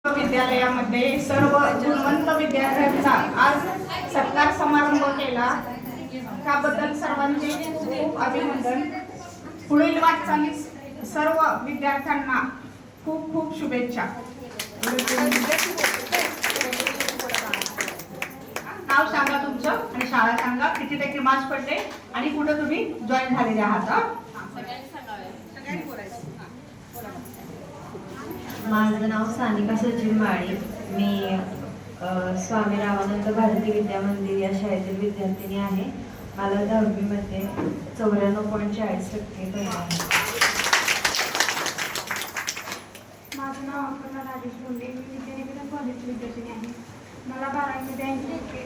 विद्यालयामध्ये सर्व गुणवंत विद्यार्थ्यांचा आज सत्कार समारंभ केला, त्याबद्दल सर्वांचे खूप अभिनंदन. पुढील वाटचालीस सर्व विद्यार्थ्यांना खूप खूप शुभेच्छा. नाव सांगा तुमचं आणि शाळा सांगा, किती टक्के मार्क्स पडले आणि कुठे तुम्ही जॉईन झालेले आहात. माझं नाव सानिका सचिन माळी. मी स्वामी रामानंद भारती विद्या मंदिर या शाळेतील विद्यार्थिनी आहे. मला 10वीमध्ये 94.40% पडले आहे. माझं नाव अपर्णा राजेश बोंडे. मी विद्यानिकेतन कॉलेजची विद्यार्थिनी आहे. मला 12वीमध्ये 80%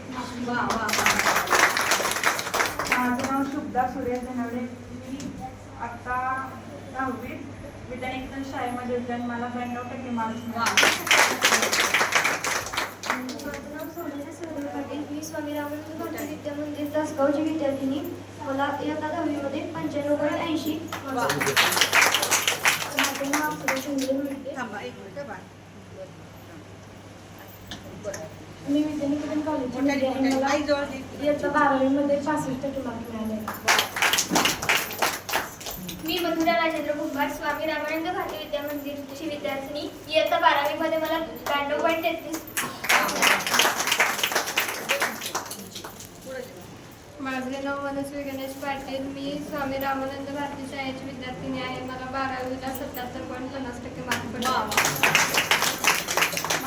माझं नाव शुभदा सूर्य धनवडे. मी आत्ता 10वीत विद्यानिकेतन शाळेमध्ये होते आणि मला 92% मार्क्स मिळाले. माझं नाव सोनेली सूर्य पाटील. मी स्वामी रामानंद भारती विद्या मंदिर तासगावची विद्यार्थिनी. मला इयत्ता 10वीमध्ये 95.80 माझं नाव सुरेश इंद्रे म्हणते. मी विद्यानिकेतन कॉलेजची मुलगी आहे. मला इयत्ता 12वीमध्ये 65% मार्क मिळाले. मी मधुरा राजेंद्र कुंभार, स्वामी रामानंद भारती विद्या मंदिरची विद्यार्थिनी. इयत्ता 12वीमध्ये मला 92.33. माझे नाव मनस्वी गणेश पाटील. मी स्वामी रामानंद भारती शाळेची विद्यार्थिनी आहे. मला 12वीला 77.50% मार्क पडले.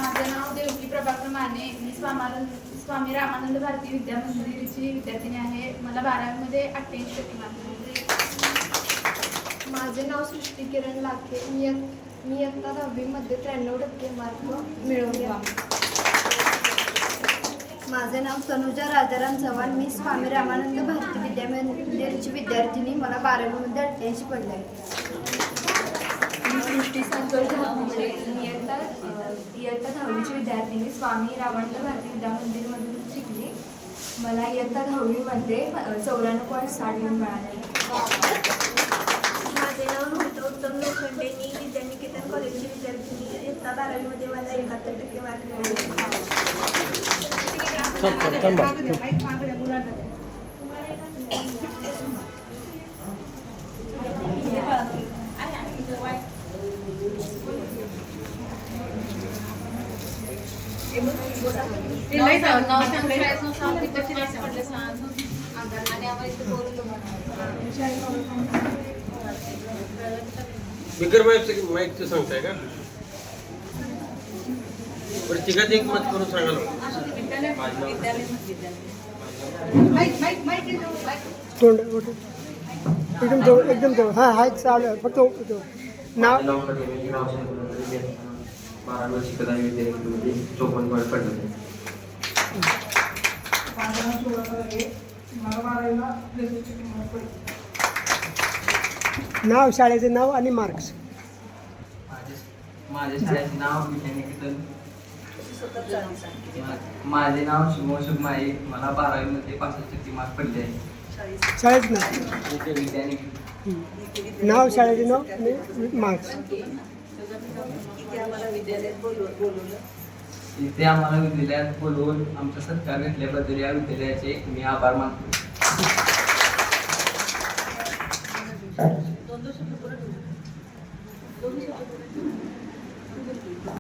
माझं नाव देवकी प्रभाकर माने. मी स्वामी रामानंद भारती विद्या मंदिरची विद्यार्थिनी आहे. मला 12वीमध्ये 88% मार्क मिळाले. माझे नाव सृष्टी किरण लाखे. मी इयत्ता 10वीमध्ये 93% मार्क मिळवले. माझे नाव तनुजा राजाराम चव्हाण. मी स्वामी रामानंद भारती विद्या मंदिरची विद्यार्थिनी. मला 12वीमध्ये 88 पडले आहे. मी सृष्टी संतोष धामोरे. मी इयत्ता 10वीची विद्यार्थिनी. स्वामी रामानंद भारती विद्या मंदिरमधून शिकली. मला इयत्ता 10वीमध्ये 94.60 मिळाले. माझे नाव नृत्य उत्तम लोखंडे. मी विद्यानिकेतन कॉलेजची विद्यार्थिनी. इयत्ता 12वीमध्ये मला 71% मार्क मिळाले. बिगर माईकचं सांगताय का? बरं तिघात एक मत करून सांगाल. एकदम जवळ. हां हाय चालू आहे. फक्त नाव 12 शिकत आहे विद्यार्थी 54 पडले. नाव, शाळेचे नाव आणि मार्क्स. माझ्या शाळेचे नाव विद्यानिकेतन. माझे नाव शुभम शुभमाई. मला 12वीमध्ये 65% मार्क पडले आहे. शाळेचं नाव, विद्यानिकेतन. नाव, शाळेचे नाव आणि मार्क्स. इथे आम्हाला विद्यालयात बोलवून आमचा सत्कार घेतल्याबद्दल या विद्यालयाचे मी आभार मानतो.